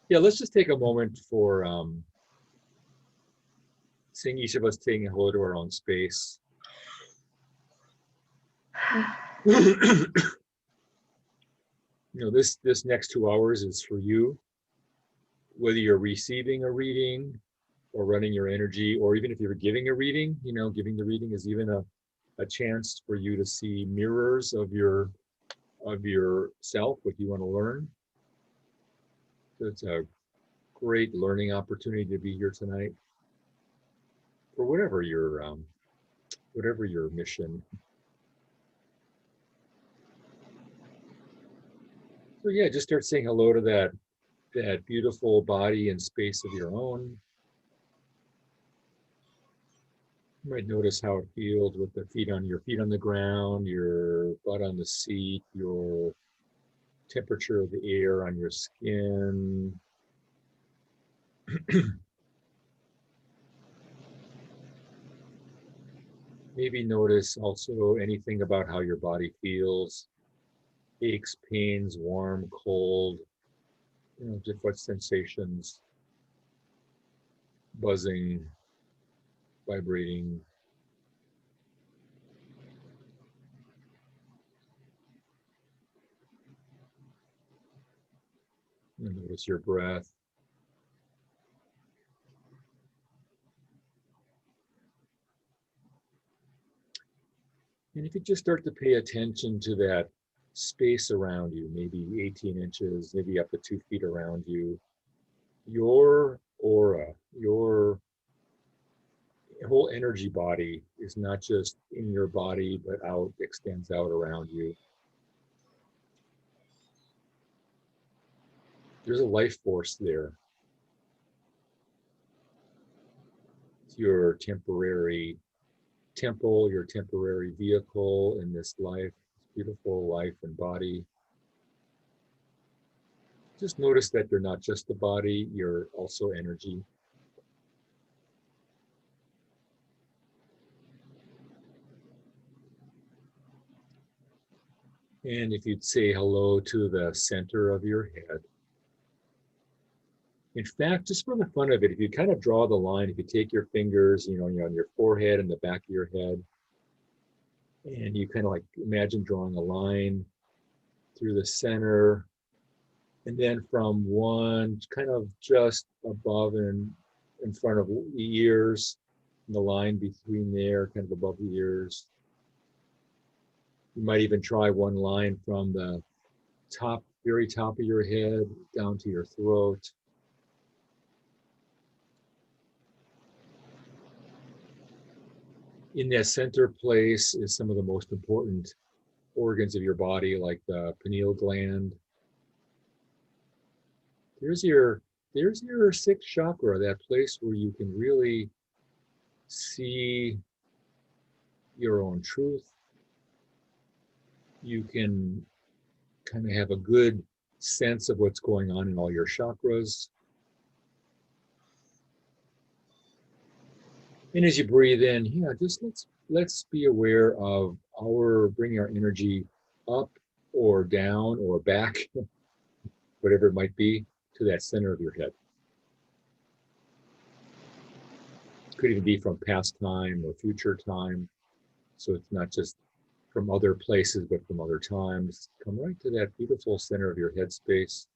Yeah, let's just take a moment for seeing each of us taking hello to our own space. This next 2 hours is for you, whether you're receiving a reading or running your energy, or even if you're giving a reading, giving the reading is even a chance for you to see mirrors of yourself, what you want to learn. So it's a great learning opportunity to be here tonight for whatever your mission. So yeah, just start saying hello to that beautiful body and space of your own. You might notice how it feels with your feet on the ground, your butt on the seat, your temperature of the air on your skin. Maybe notice also anything about how your body feels. Aches, pains, warm, cold, different sensations, buzzing, vibrating. And notice your breath. And if you just start to pay attention to that space around you, maybe 18 inches, maybe up to 2 feet around you, your aura, your whole energy body is not just in your body, but extends out around you. There's a life force there. It's your temporary temple, your temporary vehicle in this life, this beautiful life and body. Just notice that you're not just the body, you're also energy. And if you'd say hello to the center of your head. In fact, just for the fun of it, if you kind of draw the line, if you take your fingers, on your forehead and the back of your head, and you kind of like imagine drawing a line through the center, and then from one kind of just above and in front of the ears, and the line between there, kind of above the ears. You might even try one line from the very top of your head down to your throat. In that center place is some of the most important organs of your body, like the pineal gland. There's your sixth chakra, that place where you can really see your own truth. You can kind of have a good sense of what's going on in all your chakras. And as you breathe in, just let's be aware of bringing our energy up or down or back, whatever it might be, to that center of your head. It could even be from past time or future time. So it's not just from other places, but from other times. Come right to that beautiful center of your head space.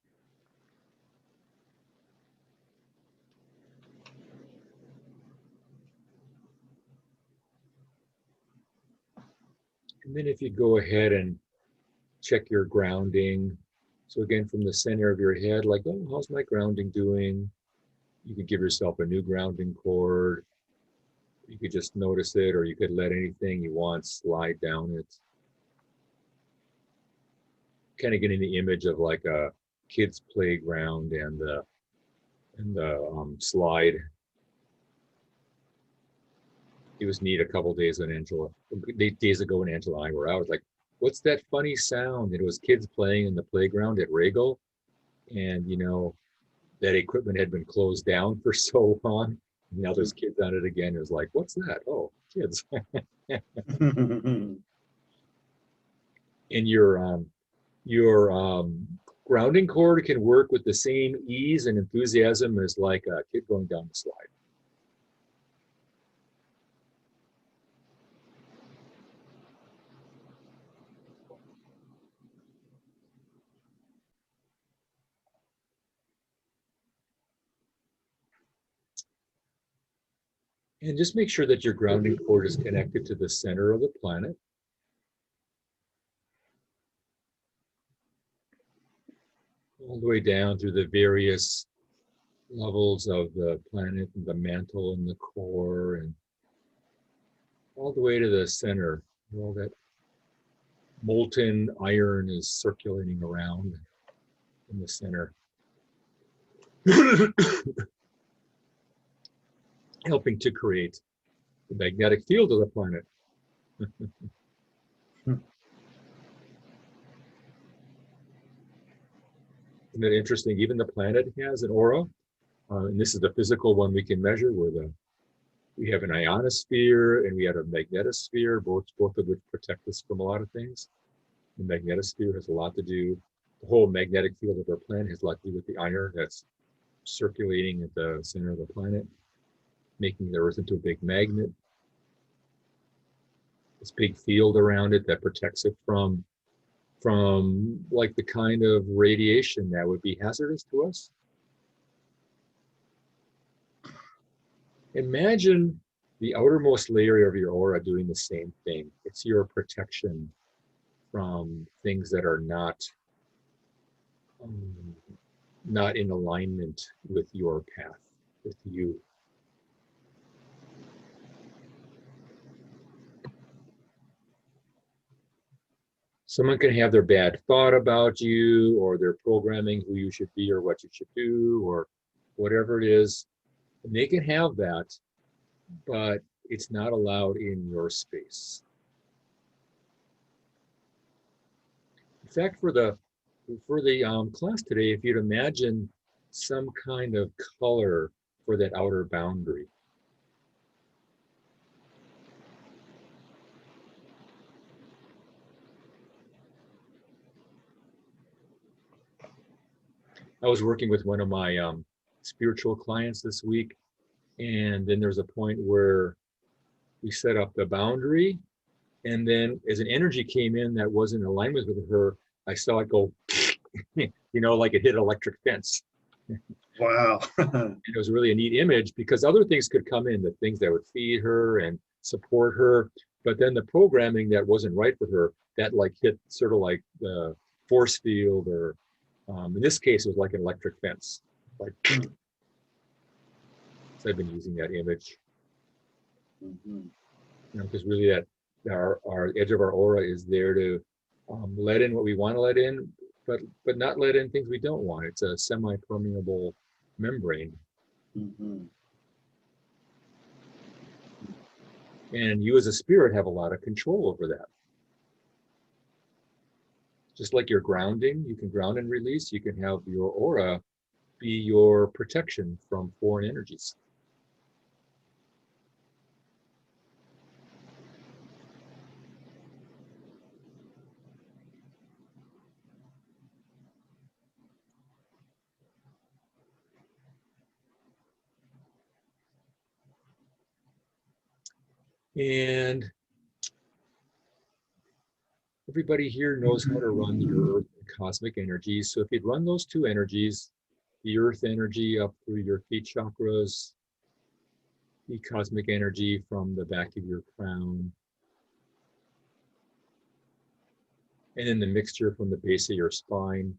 And then if you go ahead and check your grounding. So again, from the center of your head, like, oh, how's my grounding doing? You could give yourself a new grounding cord. You could just notice it, or you could let anything you want slide down it. Kind of getting the image of like a kid's playground and the slide. It was neat a couple days ago when Angela and I were out. I was like, what's that funny sound? And it was kids playing in the playground at Regal. And, that equipment had been closed down for so long. And now there's kids on it again. It was like, what's that? Oh, kids. And your grounding cord can work with the same ease and enthusiasm as like a kid going down the slide. And just make sure that your grounding cord is connected to the center of the planet. All the way down through the various levels of the planet, and the mantle and the core, and all the way to the center. All that molten iron is circulating around in the center. Helping to create the magnetic field of the planet. Isn't it interesting? Even the planet has an aura, and this is the physical one we can measure, where we have an ionosphere and we have a magnetosphere, both of which protect us from a lot of things. The magnetosphere has a lot to do. The whole magnetic field of our planet has a lot to do with the iron that's circulating at the center of the planet, making the Earth into a big magnet. This big field around it that protects it from like the kind of radiation that would be hazardous to us. Imagine the outermost layer of your aura doing the same thing. It's your protection from things that are not in alignment with your path, with you. Someone can have their bad thought about you, or their programming who you should be or what you should do, or whatever it is. And they can have that, but it's not allowed in your space. In fact, for the class today, if you'd imagine some kind of color for that outer boundary. I was working with one of my spiritual clients this week, and then there's a point where we set up the boundary, and then as an energy came in that wasn't in alignment with her, I saw it go, like it hit an electric fence. Wow. And it was really a neat image, because other things could come in, the things that would feed her and support her, but then the programming that wasn't right for her, that like hit sort of like the force field, or in this case, it was like an electric fence. Like, so I've been using that image. Because really that our edge of our aura is there to let in what we want to let in, but not let in things we don't want. It's a semi-permeable membrane. And you as a spirit have a lot of control over that. Just like your grounding, you can ground and release. You can have your aura be your protection from foreign energies. And everybody here knows how to run your earth and cosmic energies. So if you'd run those two energies, the earth energy up through your feet chakras, the cosmic energy from the back of your crown, and then the mixture from the base of your spine.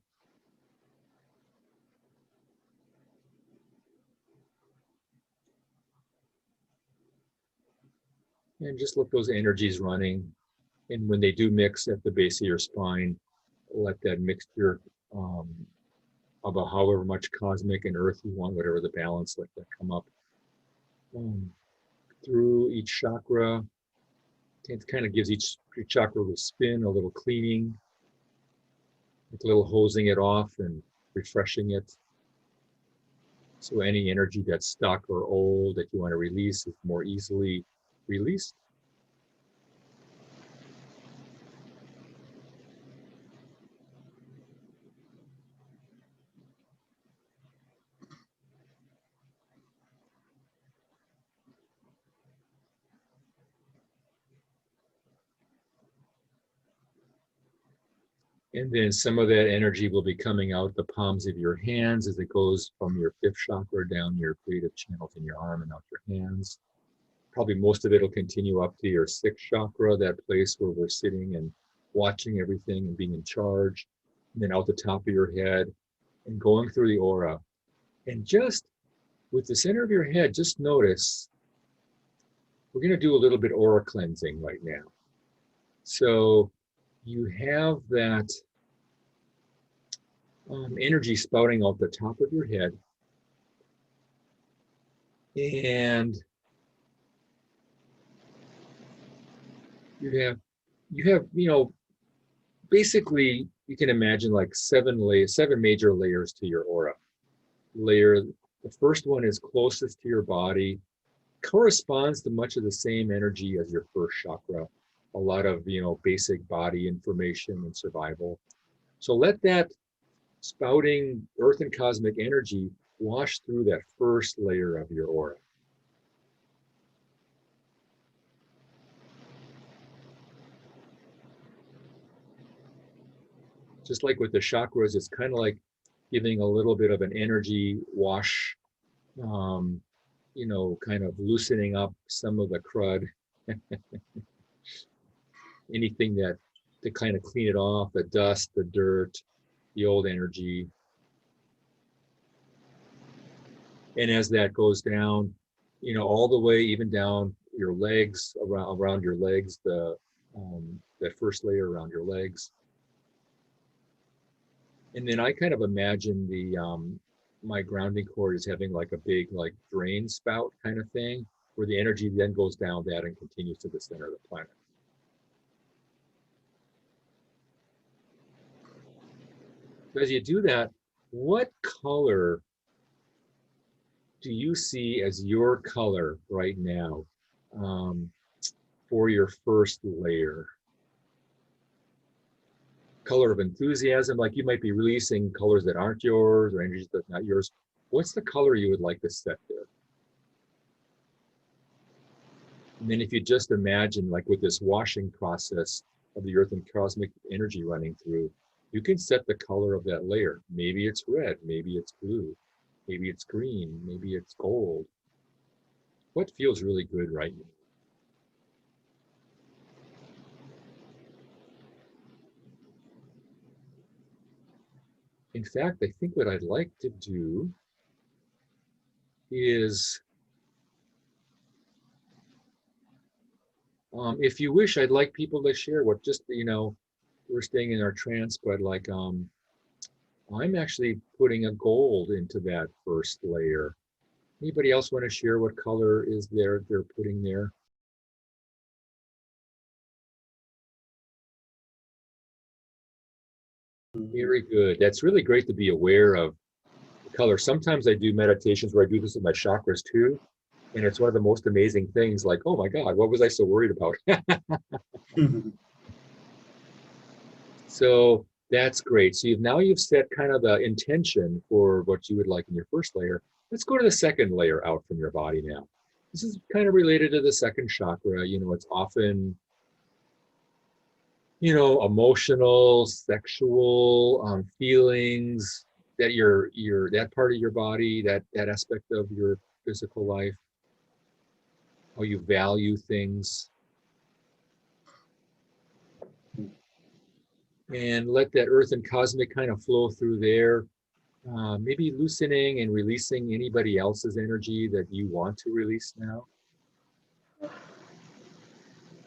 And just let those energies running. And when they do mix at the base of your spine, let that mixture about however much cosmic and earth you want, whatever the balance, let that come up through each chakra. It kind of gives each chakra a spin, a little cleaning, like a little hosing it off and refreshing it. So any energy that's stuck or old that you want to release is more easily released. And then some of that energy will be coming out the palms of your hands as it goes from your fifth chakra down your creative channels in your arm and out your hands. Probably most of it will continue up to your sixth chakra, that place where we're sitting and watching everything and being in charge. And then out the top of your head and going through the aura. And just with the center of your head, just notice we're going to do a little bit aura cleansing right now. So you have that energy spouting out the top of your head. And you have, basically you can imagine like seven major layers to your aura. The first one is closest to your body, corresponds to much of the same energy as your first chakra. A lot of, basic body information and survival. So let that spouting earth and cosmic energy wash through that first layer of your aura. Just like with the chakras, it's kind of like giving a little bit of an energy wash, kind of loosening up some of the crud, anything to kind of clean it off, the dust, the dirt, the old energy. And as that goes down, all the way even down your legs, around your legs, that first layer around your legs. And then I kind of imagine my grounding cord is having like a big like drain spout kind of thing, where the energy then goes down that and continues to the center of the planet. So as you do that, what color do you see as your color right now for your first layer? Color of enthusiasm, like you might be releasing colors that aren't yours or energies that are not yours. What's the color you would like to set there? And then if you just imagine, like with this washing process of the earth and cosmic energy running through, you can set the color of that layer. Maybe it's red, maybe it's blue, maybe it's green, maybe it's gold. What feels really good right now? In fact, I think what I'd like to do is, if you wish, I'd like people to share what just, we're staying in our trance, but like, I'm actually putting a gold into that first layer. Anybody else want to share what color is they're putting there? Very good. That's really great to be aware of the color. Sometimes I do meditations where I do this with my chakras too. And it's one of the most amazing things, like, oh my God, what was I so worried about? So that's great. So now you've set kind of the intention for what you would like in your first layer. Let's go to the second layer out from your body now. This is kind of related to the second chakra. It's often, emotional, sexual feelings that that part of your body, that aspect of your physical life, how you value things. And let that earth and cosmic kind of flow through there. Maybe loosening and releasing anybody else's energy that you want to release now. It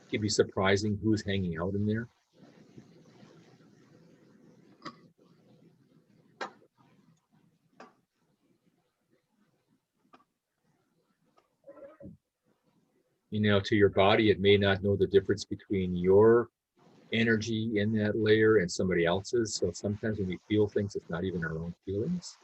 could be surprising who's hanging out in there. To your body, it may not know the difference between your energy in that layer and somebody else's. So sometimes when we feel things, it's not even our own feelings.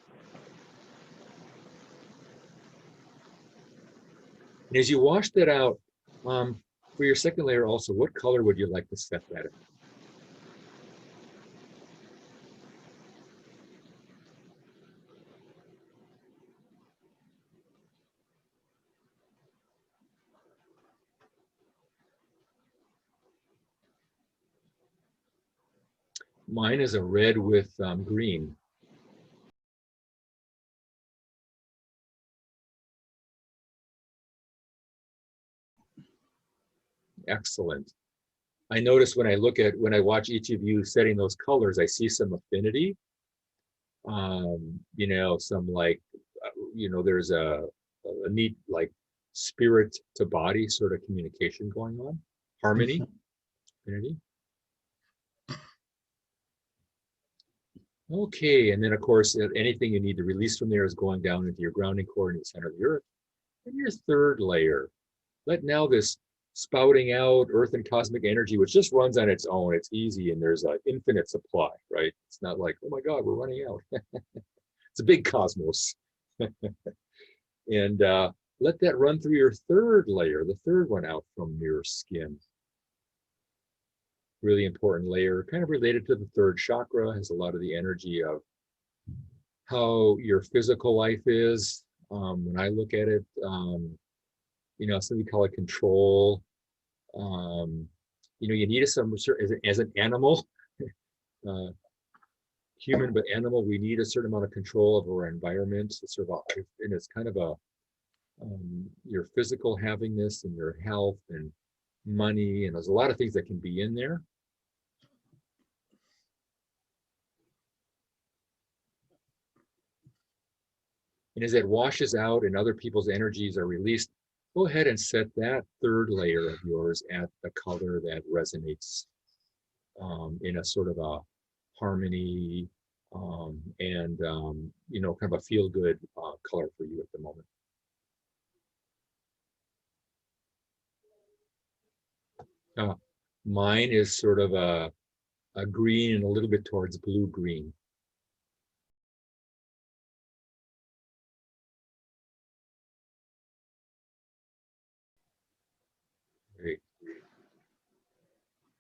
And as you wash that out, for your second layer also, what color would you like to set that in? Mine is a red with green. Excellent. I notice when I watch each of you setting those colors, I see some affinity. Some like, there's a neat like spirit to body sort of communication going on, harmony, affinity. Okay, and then of course, anything you need to release from there is going down into your grounding core in the center of the earth. And your third layer, let now this spouting out earth and cosmic energy, which just runs on its own. It's easy and there's an infinite supply, right? It's not like, oh my God, we're running out. It's a big cosmos. And let that run through your third layer, the third one out from your skin. Really important layer, kind of related to the third chakra, has a lot of the energy of how your physical life is. When I look at it, some we call it control. You need some as an animal, human but animal. We need a certain amount of control of our environment. And it's kind of your physical havingness and your health and money, and there's a lot of things that can be in there. And as it washes out and other people's energies are released, go ahead and set that third layer of yours at the color that resonates in a sort of a harmony and kind of a feel-good color for you at the moment. Mine is sort of a green and a little bit towards blue-green. Great.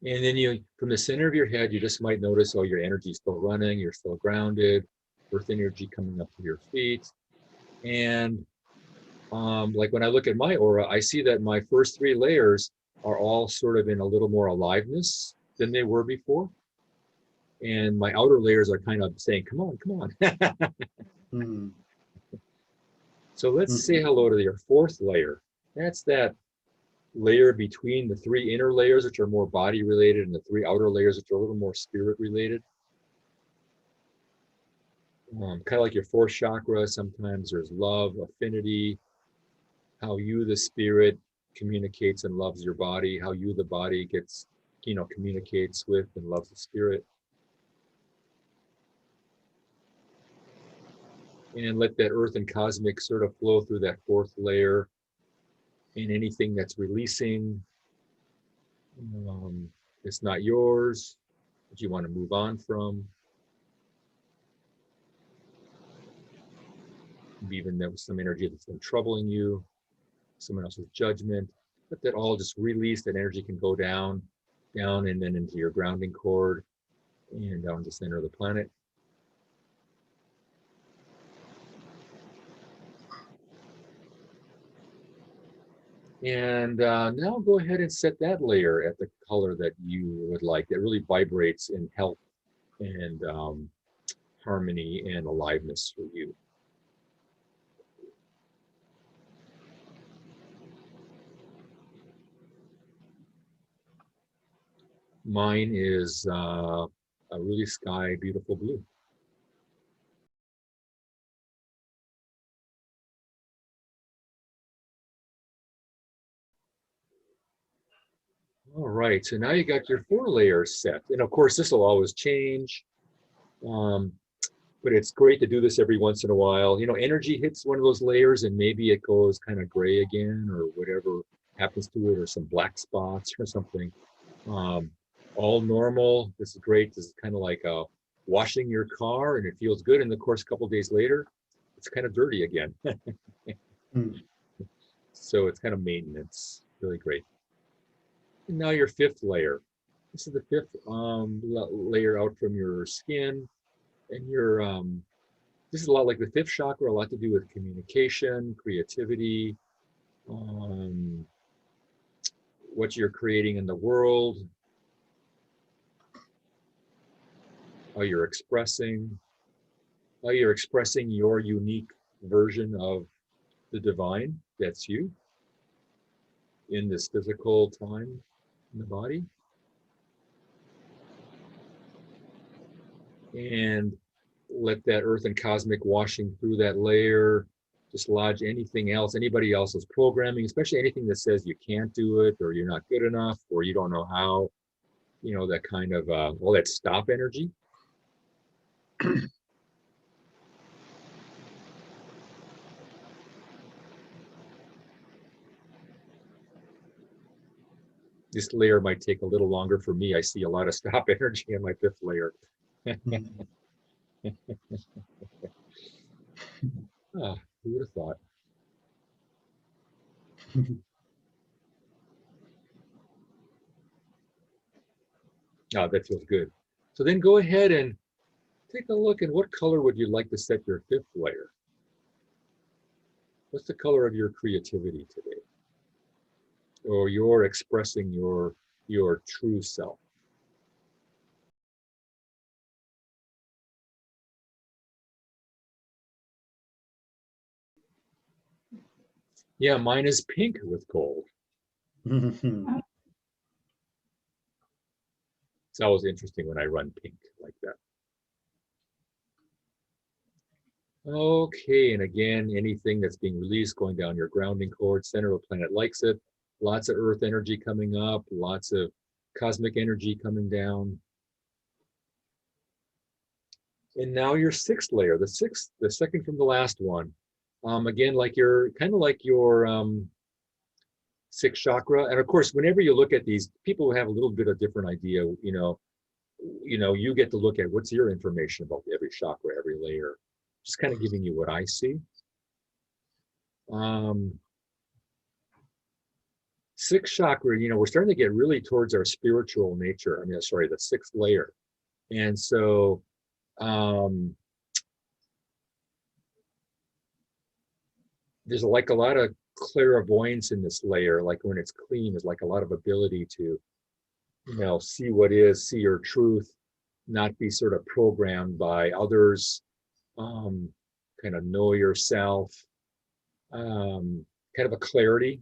And then from the center of your head, you just might notice, oh, your energy is still running, you're still grounded, earth energy coming up to your feet. And like when I look at my aura, I see that my first three layers are all sort of in a little more aliveness than they were before. And my outer layers are kind of saying, come on, come on. So let's say hello to your fourth layer. That's that layer between the three inner layers, which are more body related, and the three outer layers, which are a little more spirit related. Kind of like your fourth chakra, sometimes there's love, affinity, how you, the spirit, communicates and loves your body, how you, the body, communicates with and loves the spirit. And let that earth and cosmic sort of flow through that fourth layer. And anything that's releasing, it's not yours, that you want to move on from. Even there was some energy that's been troubling you, someone else's judgment, let that all just release. That energy can go down, and then into your grounding cord and down to the center of the planet. And now go ahead and set that layer at the color that you would like, that really vibrates in health and harmony and aliveness for you. Mine is a really sky beautiful blue. All right, so now you got your 4 layers set. And of course, this will always change, but it's great to do this every once in a while. Energy hits one of those layers and maybe it goes kind of gray again or whatever happens to it, or some black spots or something. All normal. This is great. This is kind of like washing your car, and it feels good. And of course, a couple of days later, it's kind of dirty again. So it's kind of maintenance. Really great. And now your 5th layer. This is the 5th layer out from your skin, and this is a lot like the 5th chakra, a lot to do with communication, creativity, what you're creating in the world. how you're expressing, your unique version of the divine that's you in this physical time in the body. And let that earth and cosmic washing through that layer dislodge anything else, anybody else's programming, especially anything that says you can't do it, or you're not good enough, or you don't know how, that kind of, all that stop energy. This layer might take a little longer for me. I see a lot of stop energy in my fifth layer. Ah, who would have thought? Oh, that feels good. So then go ahead and take a look at what color would you like to set your fifth layer? What's the color of your creativity today? Or you're expressing your true self? Yeah, mine is pink with gold. It's always interesting when I run pink like that. Okay, and again, anything that's being released going down your grounding cord, center of the planet likes it. Lots of earth energy coming up, lots of cosmic energy coming down. And now your sixth layer, the second from the last one. Again, like your sixth chakra. And of course, whenever you look at these, people have a little bit of different idea, you get to look at what's your information about every chakra, every layer. Just kind of giving you what I see. Sixth chakra, we're starting to get really towards our spiritual nature. The sixth layer. And so there's like a lot of clairvoyance in this layer. Like when it's clean, there's like a lot of ability to, see what is, see your truth, not be sort of programmed by others, kind of know yourself, kind of a clarity.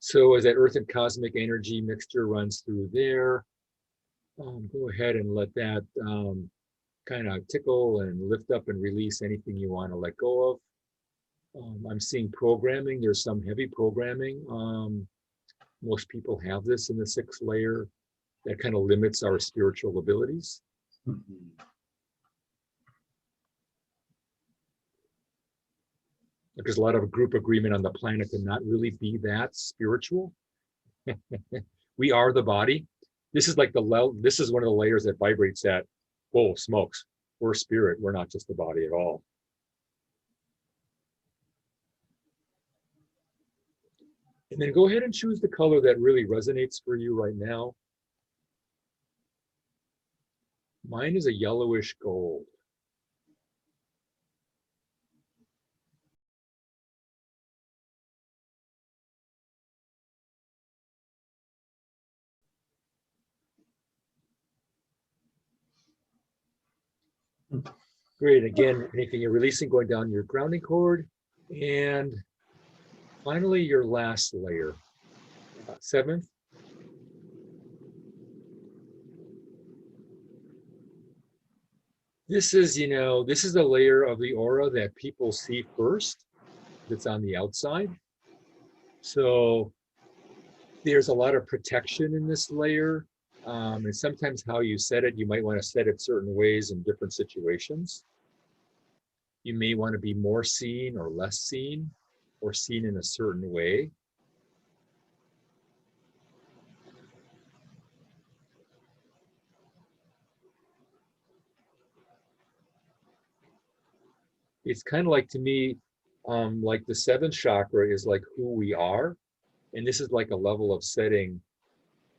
So as that earth and cosmic energy mixture runs through there, go ahead and let that kind of tickle and lift up and release anything you want to let go of. I'm seeing programming. There's some heavy programming. Most people have this in the sixth layer that kind of limits our spiritual abilities. There's a lot of group agreement on the planet to not really be that spiritual. We are the body. This is like this is one of the layers that vibrates at, whoa, smokes. We're spirit. We're not just the body at all. And then go ahead and choose the color that really resonates for you right now. Mine is a yellowish gold. Great. Again, anything you're releasing going down your grounding cord. And finally, your last layer, seventh. This is a layer of the aura that people see first, that's on the outside. So there's a lot of protection in this layer. And sometimes how you set it, you might want to set it certain ways in different situations. You may want to be more seen or less seen, or seen in a certain way. It's kind of like, to me, like the seventh chakra is like who we are. And this is like a level of setting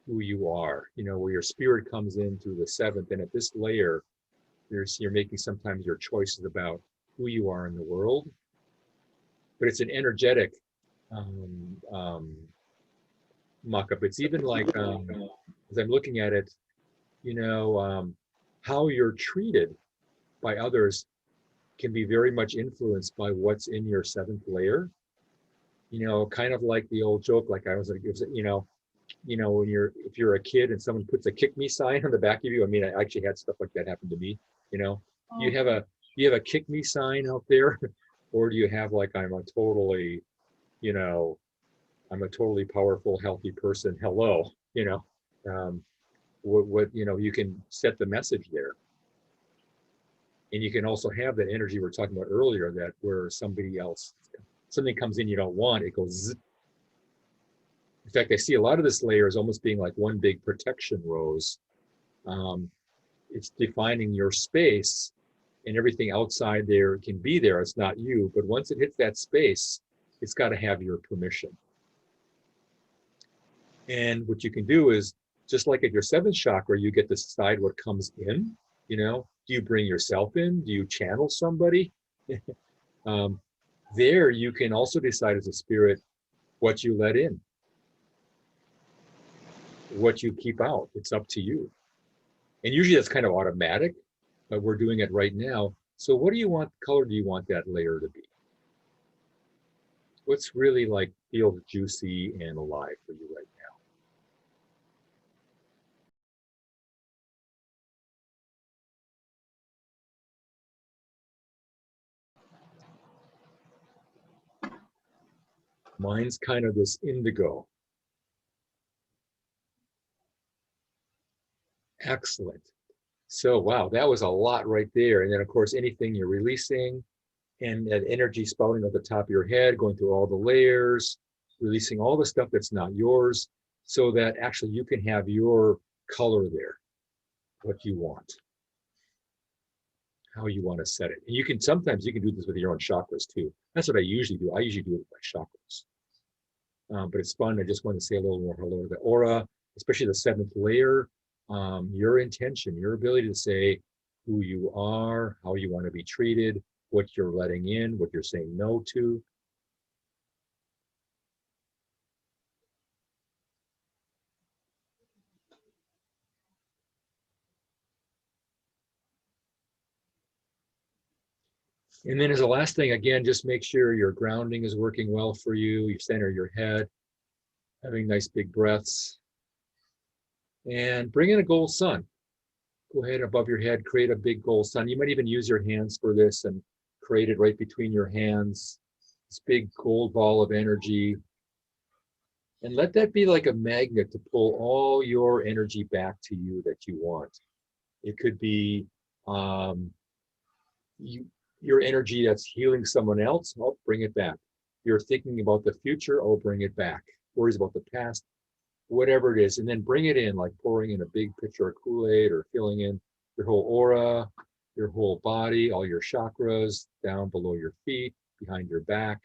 who you are, where your spirit comes in through the seventh. And at this layer, you're making sometimes your choices about who you are in the world. But it's an energetic muck-up. It's even like as I'm looking at it, how you're treated by others can be very much influenced by what's in your seventh layer. Kind of like the old joke, like I was like, when if you're a kid and someone puts a kick me sign on the back of you. I mean, I actually had stuff like that happen to me. Do you have a kick me sign out there, or do you have like you know, I'm a totally powerful, healthy person. Hello, you can set the message there. And you can also have that energy we were talking about earlier, that where something comes in you don't want, it goes zzz. In fact, I see a lot of this layer as almost being like one big protection rose. It's defining your space, and everything outside there can be there. It's not you, but once it hits that space, it's got to have your permission. And what you can do is, just like at your seventh chakra, you get to decide what comes in. Do you bring yourself in? Do you channel somebody? There, you can also decide as a spirit what you let in, what you keep out. It's up to you. And usually that's kind of automatic, but we're doing it right now. So what color do you want that layer to be? What's really like feels juicy and alive for you right now? Mine's kind of this indigo. Excellent. So, wow, that was a lot right there. And then, of course, anything you're releasing and that energy spouting at the top of your head, going through all the layers, releasing all the stuff that's not yours, so that actually you can have your color there, what you want, how you want to set it. And sometimes you can do this with your own chakras too. That's what I usually do. I usually do it with my chakras. But it's fun. I just want to say a little more hello to the aura, especially the seventh layer. Your intention, your ability to say who you are, how you want to be treated, what you're letting in, what you're saying no to. And then as a last thing, again, just make sure your grounding is working well for you. You center your head, having nice big breaths. And bring in a gold sun. Go ahead above your head, create a big gold sun. You might even use your hands for this and create it right between your hands. This big gold ball of energy. And let that be like a magnet to pull all your energy back to you that you want. It could be your energy that's healing someone else. Oh, bring it back. You're thinking about the future. Oh, bring it back. Worries about the past, whatever it is. And then bring it in, like pouring in a big pitcher of Kool-Aid or filling in your whole aura, your whole body, all your chakras, down below your feet, behind your back.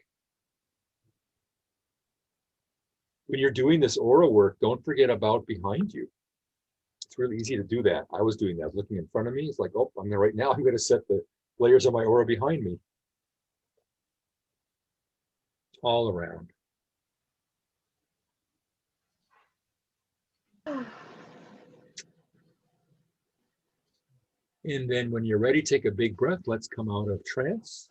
When you're doing this aura work, don't forget about behind you. It's really easy to do that. I was doing that, looking in front of me. It's like, oh, I'm going to set the layers of my aura behind me. All around. And then when you're ready, take a big breath. Let's come out of trance.